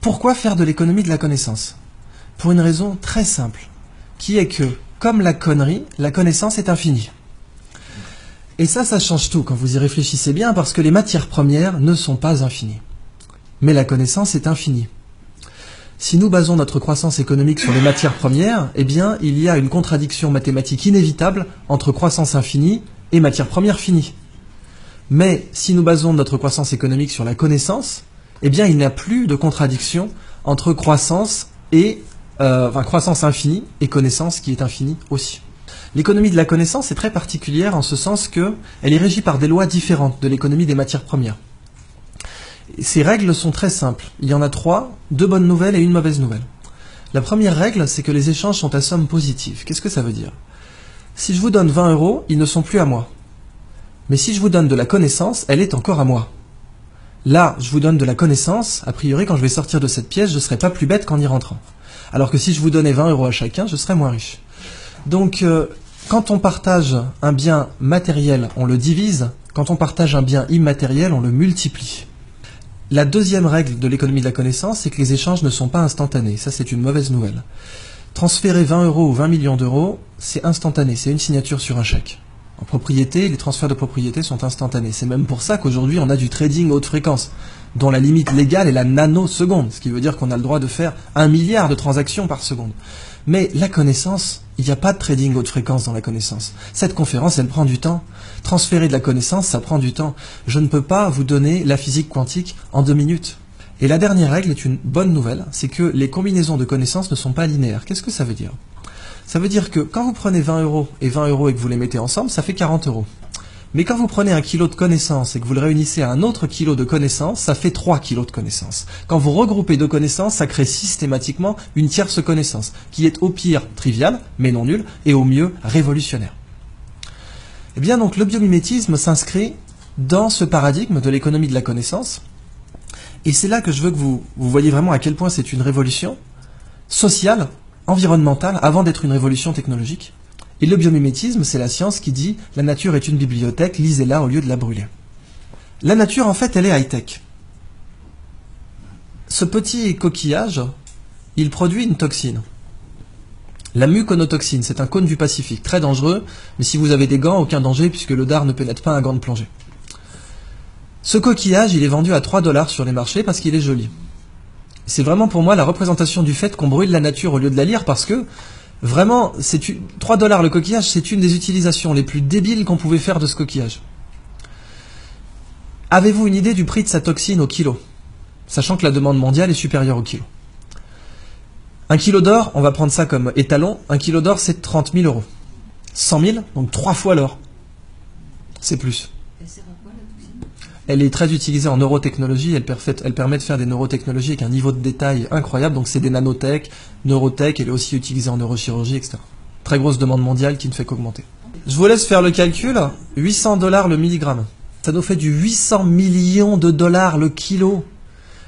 Pourquoi faire de l'économie de la connaissance? Pour une raison très simple, qui est que, comme la connerie, la connaissance est infinie. Et ça change tout quand vous y réfléchissez bien, parce que les matières premières ne sont pas infinies. Mais la connaissance est infinie. Si nous basons notre croissance économique sur les matières premières, eh bien, il y a une contradiction mathématique inévitable entre croissance infinie et matières premières finies. Mais si nous basons notre croissance économique sur la connaissance, eh bien, il n'y a plus de contradiction entre croissance et croissance infinie et connaissance qui est infinie aussi. L'économie de la connaissance est très particulière en ce sens qu'elle est régie par des lois différentes de l'économie des matières premières. Ces règles sont très simples. Il y en a 3, 2 bonnes nouvelles et une mauvaise nouvelle. La première règle, c'est que les échanges sont à somme positive. Qu'est-ce que ça veut dire? Si je vous donne 20 €, ils ne sont plus à moi. Mais si je vous donne de la connaissance, elle est encore à moi. Là, je vous donne de la connaissance, a priori, quand je vais sortir de cette pièce, je ne serai pas plus bête qu'en y rentrant. Alors que si je vous donnais 20 € à chacun, je serais moins riche. Donc, quand on partage un bien matériel, on le divise. Quand on partage un bien immatériel, on le multiplie. La deuxième règle de l'économie de la connaissance, c'est que les échanges ne sont pas instantanés. Ça, c'est une mauvaise nouvelle. Transférer 20 € ou 20 millions d'euros, c'est instantané, c'est une signature sur un chèque. En propriété, les transferts de propriété sont instantanés. C'est même pour ça qu'aujourd'hui, on a du trading haute fréquence, dont la limite légale est la nanoseconde, ce qui veut dire qu'on a le droit de faire 1 milliard de transactions par seconde. Mais la connaissance, il n'y a pas de trading haute fréquence dans la connaissance. Cette conférence, elle prend du temps. Transférer de la connaissance, ça prend du temps. Je ne peux pas vous donner la physique quantique en 2 minutes. Et la dernière règle est une bonne nouvelle, c'est que les combinaisons de connaissances ne sont pas linéaires. Qu'est-ce que ça veut dire? Ça veut dire que quand vous prenez 20 € et 20 € et que vous les mettez ensemble, ça fait 40 €. Mais quand vous prenez 1 kilo de connaissances et que vous le réunissez à un autre kilo de connaissances, ça fait 3 kilos de connaissances. Quand vous regroupez 2 connaissances, ça crée systématiquement une tierce connaissance, qui est au pire triviale, mais non nulle, et au mieux révolutionnaire. Eh bien donc le biomimétisme s'inscrit dans ce paradigme de l'économie de la connaissance, et c'est là que je veux que vous voyez vraiment à quel point c'est une révolution sociale, environnementale, avant d'être une révolution technologique. Et le biomimétisme, c'est la science qui dit « la nature est une bibliothèque, lisez-la au lieu de la brûler ». La nature, en fait, elle est high-tech. Ce petit coquillage, il produit une toxine. La muconotoxine, c'est un cône du Pacifique, très dangereux, mais si vous avez des gants, aucun danger, puisque le dard ne pénètre pas un gant de plongée. Ce coquillage, il est vendu à 3 $ sur les marchés parce qu'il est joli. C'est vraiment pour moi la représentation du fait qu'on brûle la nature au lieu de la lire, parce que vraiment, 3 $ le coquillage, c'est une des utilisations les plus débiles qu'on pouvait faire de ce coquillage. Avez-vous une idée du prix de sa toxine au kilo? Sachant que la demande mondiale est supérieure au kilo. 1 kilo d'or, on va prendre ça comme étalon, 1 kilo d'or c'est 30 000 €. 100 000, donc 3 fois l'or. C'est plus. Elle sert à quoi la toxine? Elle est très utilisée en neurotechnologie, elle permet de faire des neurotechnologies avec un niveau de détail incroyable, donc c'est des nanotech, neurotech, elle est aussi utilisée en neurochirurgie, etc. Très grosse demande mondiale qui ne fait qu'augmenter. Je vous laisse faire le calcul, 800 $ le milligramme. Ça nous fait du 800 millions de dollars le kilo.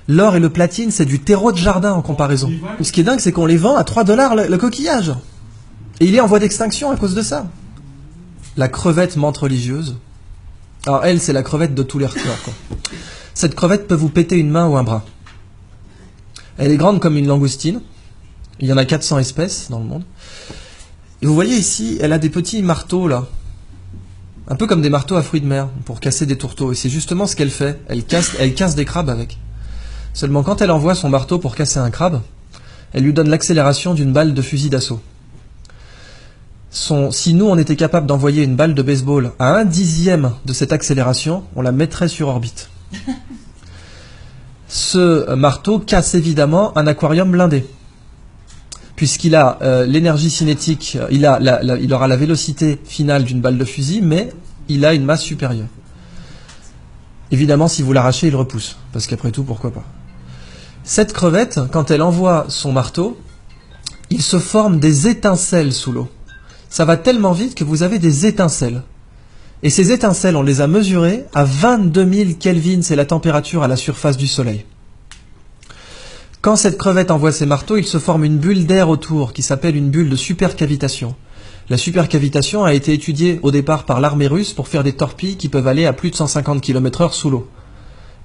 L'or et le platine, c'est du terreau de jardin en comparaison. Ce qui est dingue, c'est qu'on les vend à 3 $ le coquillage. Et il est en voie d'extinction à cause de ça. La crevette menthe religieuse. Alors elle, c'est la crevette de tous les records, quoi. Cette crevette peut vous péter une main ou un bras. Elle est grande comme une langoustine. Il y en a 400 espèces dans le monde. Et vous voyez ici, elle a des petits marteaux là. Un peu comme des marteaux à fruits de mer, pour casser des tourteaux. Et c'est justement ce qu'elle fait. Elle casse des crabes avec. Seulement quand elle envoie son marteau pour casser un crabe, elle lui donne l'accélération d'une balle de fusil d'assaut. Si nous on était capable d'envoyer une balle de baseball à 1/10 de cette accélération, on la mettrait sur orbite. Ce marteau casse évidemment un aquarium blindé, puisqu'il a l'énergie cinétique, il aura la vélocité finale d'une balle de fusil, mais il a une masse supérieure. Évidemment, si vous l'arrachez, il repousse, parce qu'après tout, pourquoi pas. Cette crevette, quand elle envoie son marteau, il se forme des étincelles sous l'eau. Ça va tellement vite que vous avez des étincelles. Et ces étincelles, on les a mesurées à 22 000 Kelvin, c'est la température à la surface du Soleil. Quand cette crevette envoie ses marteaux, il se forme une bulle d'air autour, qui s'appelle une bulle de supercavitation. La supercavitation a été étudiée au départ par l'armée russe pour faire des torpilles qui peuvent aller à plus de 150 km/h sous l'eau.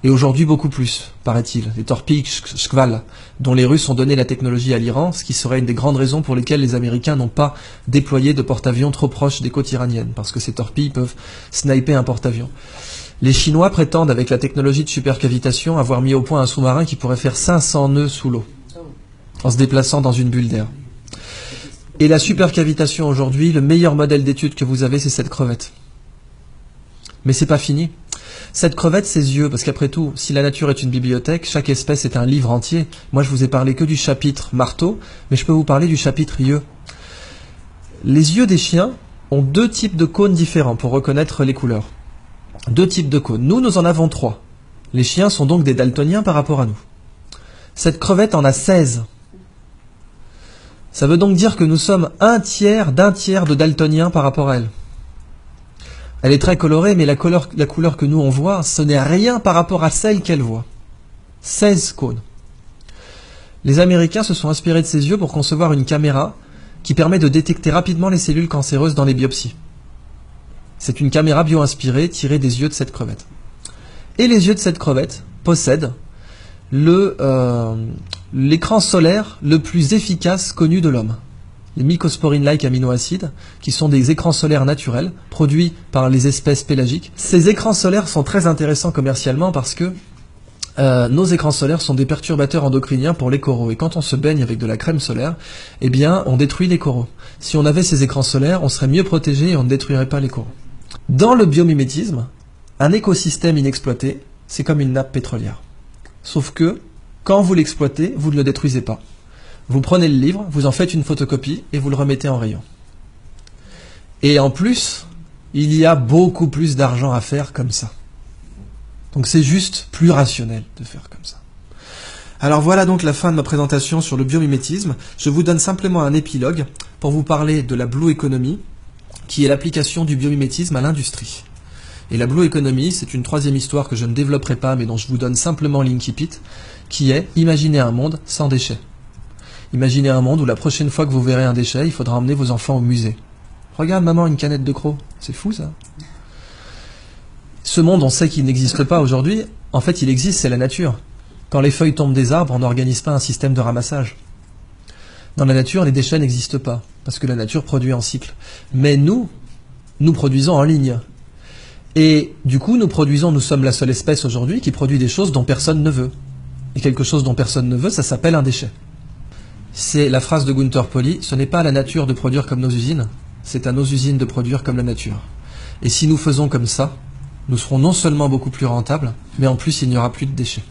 Et aujourd'hui beaucoup plus, paraît-il. Les torpilles Shkval, dont les Russes ont donné la technologie à l'Iran, ce qui serait une des grandes raisons pour lesquelles les Américains n'ont pas déployé de porte-avions trop proches des côtes iraniennes, parce que ces torpilles peuvent sniper un porte-avions. Les Chinois prétendent, avec la technologie de supercavitation, avoir mis au point un sous-marin qui pourrait faire 500 nœuds sous l'eau, en se déplaçant dans une bulle d'air. Et la supercavitation aujourd'hui, le meilleur modèle d'étude que vous avez, c'est cette crevette. Mais c'est pas fini. Cette crevette, ses yeux, parce qu'après tout, si la nature est une bibliothèque, chaque espèce est un livre entier. Moi, je vous ai parlé que du chapitre marteau, mais je peux vous parler du chapitre yeux. Les yeux des chiens ont 2 types de cônes différents pour reconnaître les couleurs. 2 types de cônes. Nous en avons 3. Les chiens sont donc des daltoniens par rapport à nous. Cette crevette en a 16. Ça veut donc dire que nous sommes un tiers de daltoniens par rapport à elle. Elle est très colorée, mais la couleur que nous on voit, ce n'est rien par rapport à celle qu'elle voit. 16 cônes. Les Américains se sont inspirés de ces yeux pour concevoir une caméra qui permet de détecter rapidement les cellules cancéreuses dans les biopsies. C'est une caméra bio-inspirée tirée des yeux de cette crevette. Et les yeux de cette crevette possèdent l'écran solaire le plus efficace connu de l'homme. Les mycosporine-like aminoacides, qui sont des écrans solaires naturels, produits par les espèces pélagiques. Ces écrans solaires sont très intéressants commercialement parce que nos écrans solaires sont des perturbateurs endocriniens pour les coraux. Et quand on se baigne avec de la crème solaire, eh bien, on détruit les coraux. Si on avait ces écrans solaires, on serait mieux protégé et on ne détruirait pas les coraux. Dans le biomimétisme, un écosystème inexploité, c'est comme une nappe pétrolière. Sauf que, quand vous l'exploitez, vous ne le détruisez pas. Vous prenez le livre, vous en faites une photocopie et vous le remettez en rayon. Et en plus, il y a beaucoup plus d'argent à faire comme ça. Donc c'est juste plus rationnel de faire comme ça. Alors voilà donc la fin de ma présentation sur le biomimétisme. Je vous donne simplement un épilogue pour vous parler de la Blue Economy, qui est l'application du biomimétisme à l'industrie. Et la Blue Economy, c'est une 3e histoire que je ne développerai pas, mais dont je vous donne simplement l'incipit, qui est « Imaginez un monde sans déchets ». Imaginez un monde où la prochaine fois que vous verrez un déchet, il faudra emmener vos enfants au musée. Regarde maman, une canette de croc. C'est fou ça. Ce monde, on sait qu'il n'existe pas aujourd'hui. En fait, il existe, c'est la nature. Quand les feuilles tombent des arbres, on n'organise pas un système de ramassage. Dans la nature, les déchets n'existent pas, parce que la nature produit en cycle. Mais nous produisons en ligne. Et du coup, nous sommes la seule espèce aujourd'hui qui produit des choses dont personne ne veut. Et quelque chose dont personne ne veut, ça s'appelle un déchet. C'est la phrase de Gunther Pauli, ce n'est pas à la nature de produire comme nos usines, c'est à nos usines de produire comme la nature. Et si nous faisons comme ça, nous serons non seulement beaucoup plus rentables, mais en plus il n'y aura plus de déchets.